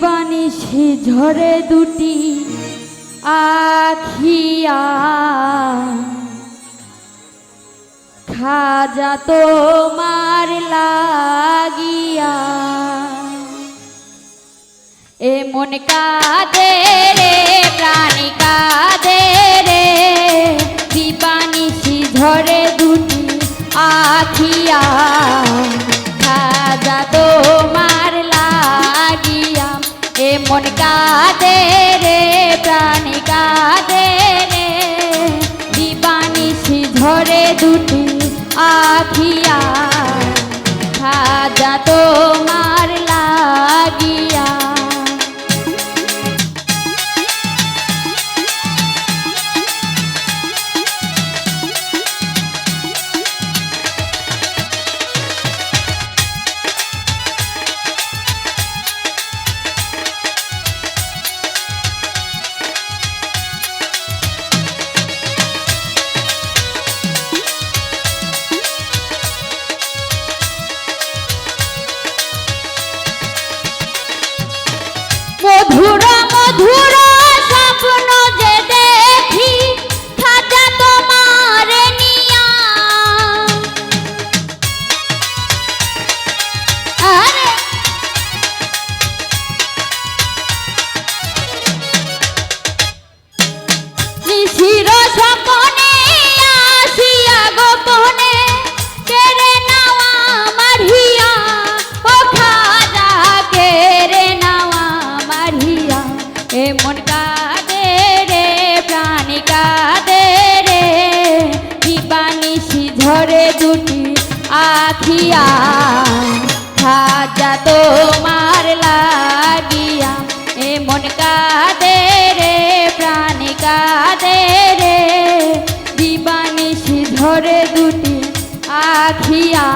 দিবানিশি ঝরে দুটি আখিয়া খাজা তোমার লাগিয়া এ মন কাঁদে রে প্রাণী কাঁদে রে দিবানিশি ঝরে দুটি আখিয়া খাজা তোমার লাগিয়া এ মন কাঁদে রে প্রাণী কাঁদে রে দিবানিশি ঝরে দুটি আখিয়া খাজা তোমার লাগিয়া মধুর মধুর স্বপ্ন যে দেখি খাজা তোমার নিয়া আরে নিশির স্বপ্নে আসিয়া গোপনে কেড়ে নেওয়া মারিয়া ও খাজা কেড়ে নেওয়া মারিয়া এ মন কাঁদে রে প্রাণী কাঁদে রে দিবানিশি ঝরে দুটি আখিয়া খাজা তোমার লাগিয়া এ মন কাঁদে রে প্রাণী কাঁদে রে দিবানিশি ঝরে দুটি আখিয়া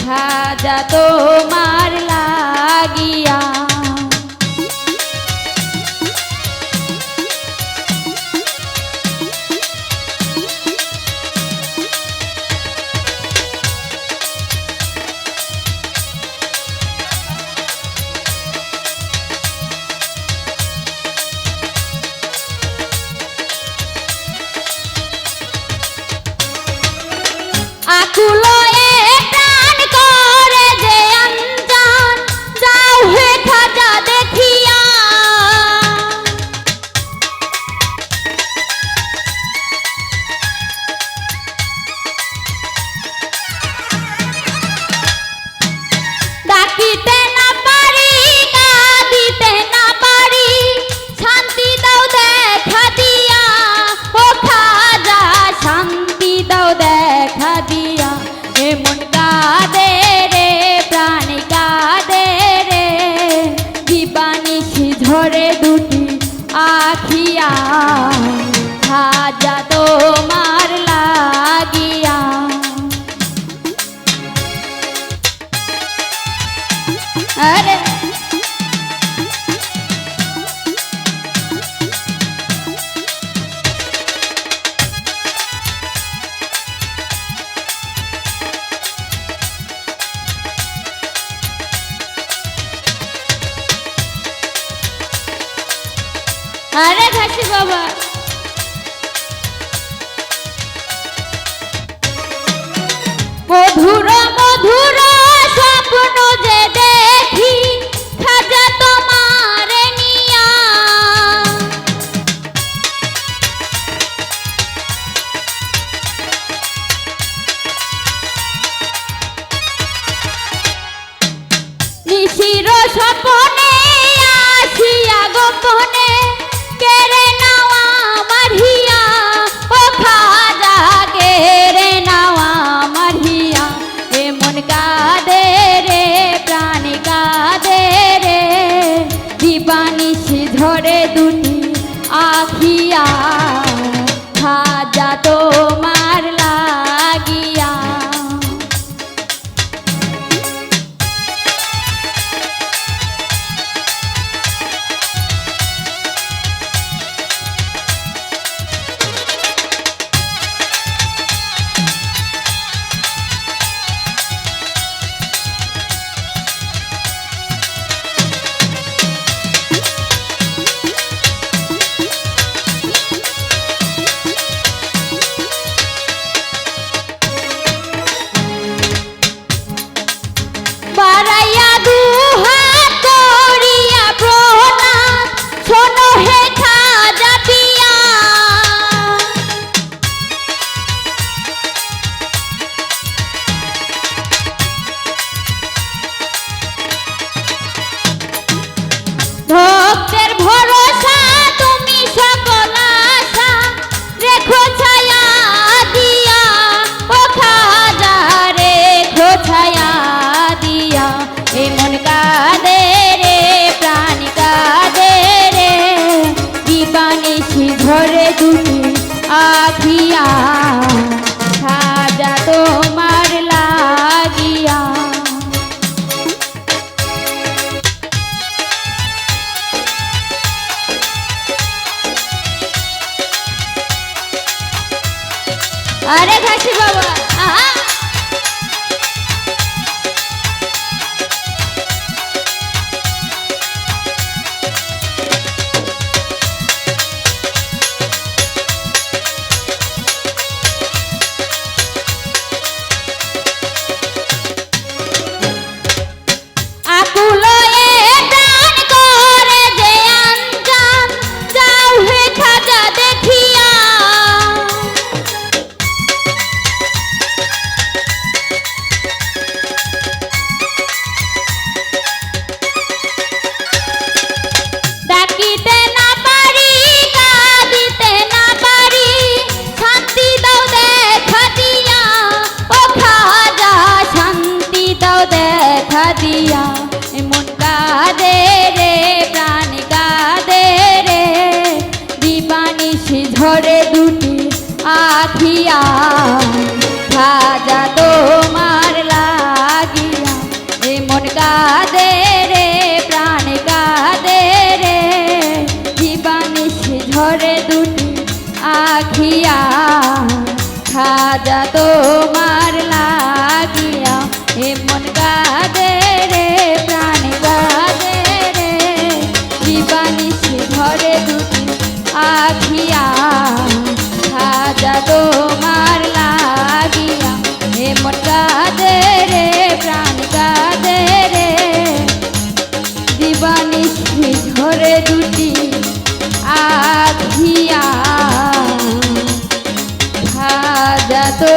খাজা তোমার লাগিয়া আকুল প্রাণ করে যে অঞ্জান যাও হে খাজা দেখিয়া ডাকিতে না পারি কাঁদিতে না পারি শান্তি দাও দেখা দিয়া ও খাজা শান্তি দাও দেখা দিয়া এ মন কাঁদে রে প্রাণী কাঁদে রে দিবানিশি ঝরে দুটি আখিয়া খাজা তোমার লাগিয়া আরে আরে খাসি বাবা মধুর মধুর স্বপ্ন যে দেখি খাজা তোমার নিয়া নিশির স্বপ্নে আসিয়া গোপনে কেড়ে নেওয়া মারিয়া ও খাজা কেড়ে নেওয়া মারিয়া এ মন কাঁদে রে প্রাণী কাঁদে রে দিবানিশি ঝরে দুটি আখিয়া খাজা তোমার লাগিয়া আরে ঘাসি বাবা আহা আকুলো এ প্রাণ করে যে আনজান যাও হে খাজা দেখিয়া ডাকিতে না পারি কাঁদিতে না পারি শান্তি দাও দেখা দিয়া ও খাজা শান্তি দাও দেখা দিয়া মন কাঁদে রে প্রাণ কাঁদে রে দিবানিশি ঝরে দুটি আখিয়া খাজা তোমার লাগিয়া এ মন কাঁদে রে প্রাণ কাঁদে রে দিবানিশি ঝরে দুটি আখিয়া খাজা তোমার লাগিয়া এ মন কাঁদে রে প্রাণ কাঁদে রে দিবানিশি ঝরে দুটি আখিয়া খাজা তোমার লাগিয়া এ মন কাঁদে রে প্রাণ কাঁদে রে দিবানিশি ঝরে দুটি আখিয়া খাজা তো